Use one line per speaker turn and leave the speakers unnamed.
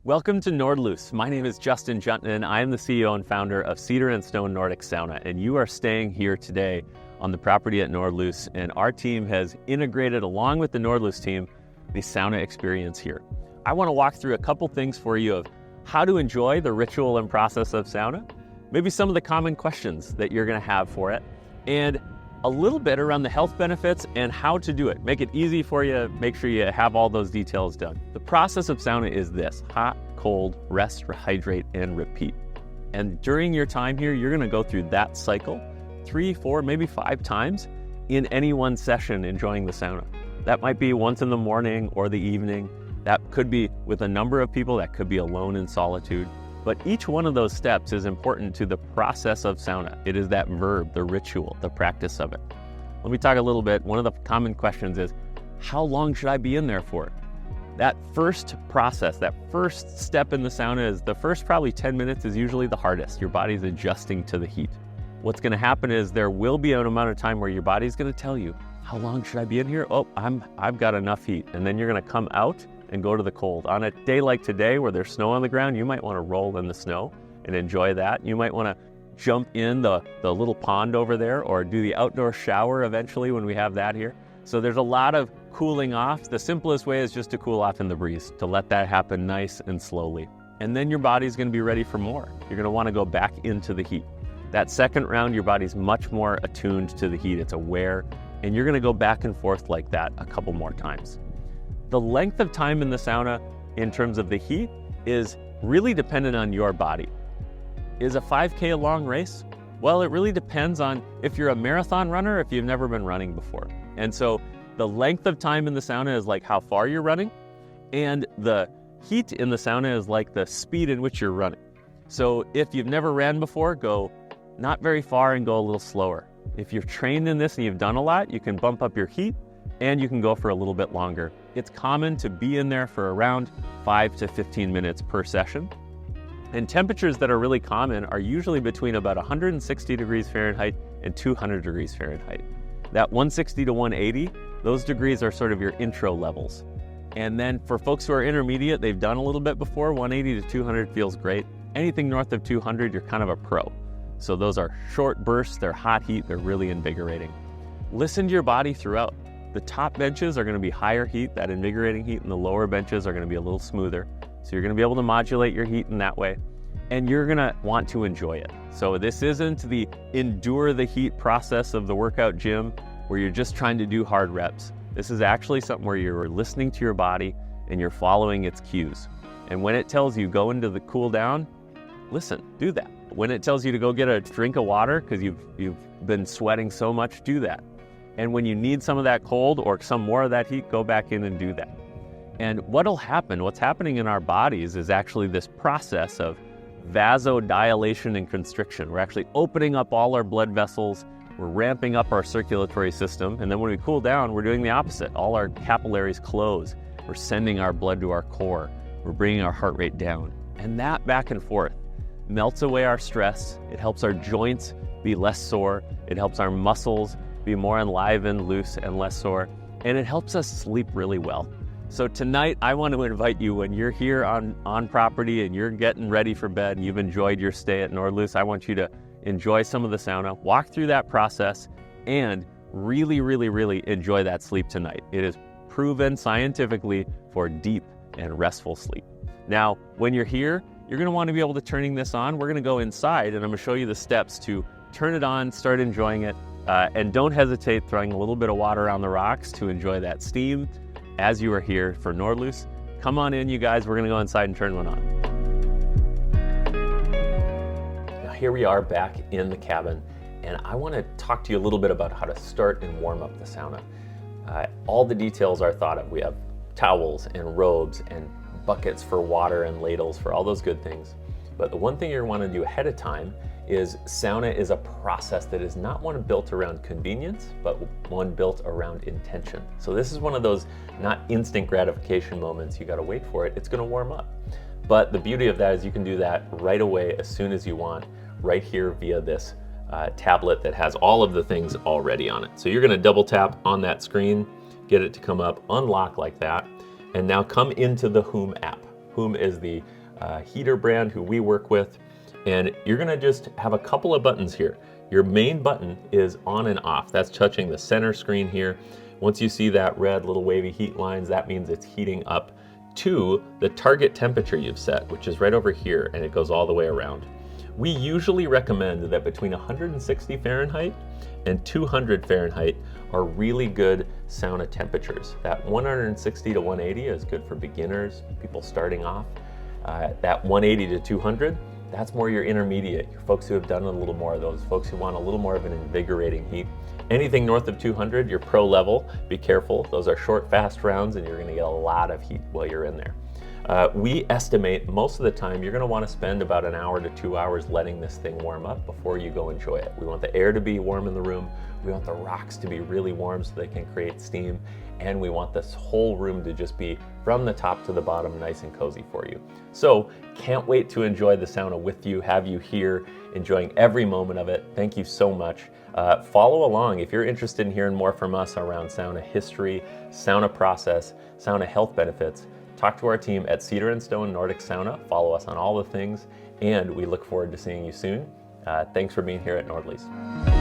Welcome to Nordlys. My name is Justin Juntunen. I am the CEO and founder of Cedar and Stone Nordic Sauna, and you are staying here today on the property at Nordlys, and our team has integrated, along with the Nordlys team, the sauna experience here. I want to walk through a couple things for you of how to enjoy the ritual and process of sauna, maybe some of the common questions that you're going to have for it, and a little bit around the health benefits and how to do it. Make it easy for you, make sure you have all those details done. The process of sauna is this: hot, cold, rest, rehydrate, and repeat. And during your time here, you're gonna go through that cycle 3, 4, maybe 5 times in any one session enjoying the sauna. That might be once in the morning or the evening. That could be with a number of people, that could be alone in solitude. But each one of those steps is important to the process of sauna. It is that verb, the ritual, the practice of it. Let me talk a little bit. One of the common questions is, how long should I be in there for? That first process, that first step in the sauna is the first probably 10 minutes is usually the hardest. Your body's adjusting to the heat. What's gonna happen is there will be an amount of time where your body's gonna tell you, how long should I be in here? Oh, I've got enough heat. And then you're gonna come out and go to the cold. On a day like today where there's snow on the ground, you might want to roll in the snow and enjoy that. You might want to jump in the little pond over there or do the outdoor shower eventually when we have that here. So there's a lot of cooling off. The simplest way is just to cool off in the breeze, to let that happen nice and slowly. And then your body's going to be ready for more. You're going to want to go back into the heat. That second round, your body's much more attuned to the heat. It's aware, and you're going to go back and forth like that a couple more times. The length of time in the sauna in terms of the heat is really dependent on your body. Is a 5K a long race? Well, it really depends on if you're a marathon runner, if you've never been running before. And so the length of time in the sauna is like how far you're running, and the heat in the sauna is like the speed in which you're running. So if you've never ran before, go not very far and go a little slower. If you're trained in this and you've done a lot, you can bump up your heat and you can go for a little bit longer. It's common to be in there for around 5 to 15 minutes per session. And temperatures that are really common are usually between about 160 degrees Fahrenheit and 200 degrees Fahrenheit. That 160 to 180, those degrees are sort of your intro levels. And then for folks who are intermediate, they've done a little bit before, 180 to 200 feels great. Anything north of 200, you're kind of a pro. So those are short bursts, they're hot heat, they're really invigorating. Listen to your body throughout. The top benches are going to be higher heat, that invigorating heat, and the lower benches are going to be a little smoother. So you're going to be able to modulate your heat in that way, and you're going to want to enjoy it. So this isn't the endure the heat process of the workout gym where you're just trying to do hard reps. This is actually something where you're listening to your body and you're following its cues. And when it tells you go into the cool down, listen, do that. When it tells you to go get a drink of water because you've been sweating so much, do that. And when you need some of that cold or some more of that heat, go back in and do that. And what'll happen, what's happening in our bodies is actually this process of vasodilation and constriction. We're actually opening up all our blood vessels, we're ramping up our circulatory system, and then when we cool down, we're doing the opposite. All our capillaries close, we're sending our blood to our core, we're bringing our heart rate down. And that back and forth melts away our stress, it helps our joints be less sore, it helps our muscles be more enlivened, loose, and less sore, and it helps us sleep really well. So tonight, I want to invite you, when you're here on property and you're getting ready for bed and you've enjoyed your stay at Nordlys, I want you to enjoy some of the sauna, walk through that process, and really, really, really enjoy that sleep tonight. It is proven scientifically for deep and restful sleep. Now, when you're here, you're going to want to be able to turning this on. We're going to go inside, and I'm going to show you the steps to turn it on, start enjoying it. And don't hesitate throwing a little bit of water on the rocks to enjoy that steam as you are here for Nordlys. Come on in, you guys. We're going to go inside and turn one on. Now here we are back in the cabin, and I want to talk to you a little bit about how to start and warm up the sauna. All the details are thought of. We have towels and robes and buckets for water and ladles for all those good things. But the one thing you want to do ahead of time is sauna is a process that is not one built around convenience, but one built around intention. So this is one of those not instant gratification moments, you gotta wait for it, it's gonna warm up. But the beauty of that is you can do that right away as soon as you want, right here via this tablet that has all of the things already on it. So you're gonna double tap on that screen, get it to come up, unlock like that, and now come into the Whom app. whom is the heater brand who we work with. And you're gonna just have a couple of buttons here. Your main button is on and off. That's touching the center screen here. Once you see that red little wavy heat lines, that means it's heating up to the target temperature you've set, which is right over here, and it goes all the way around. We usually recommend that between 160 Fahrenheit and 200 Fahrenheit are really good sauna temperatures. That 160 to 180 is good for beginners, people starting off. That 180 to 200, that's more your intermediate, your folks who have done a little more of those, folks who want a little more of an invigorating heat. Anything north of 200, you're pro level, be careful. Those are short, fast rounds and you're gonna get a lot of heat while you're in there. We estimate most of the time you're gonna wanna spend about an hour to 2 hours letting this thing warm up before you go enjoy it. We want the air to be warm in the room. We want the rocks to be really warm so they can create steam. And we want this whole room to just be from the top to the bottom nice and cozy for you. So can't wait to enjoy the sauna with you, have you here, enjoying every moment of it. Thank you so much. Follow along if you're interested in hearing more from us around sauna history, sauna process, sauna health benefits. Talk to our team at Cedar and Stone Nordic Sauna. Follow us on all the things, and we look forward to seeing you soon. Thanks for being here at Nordlys.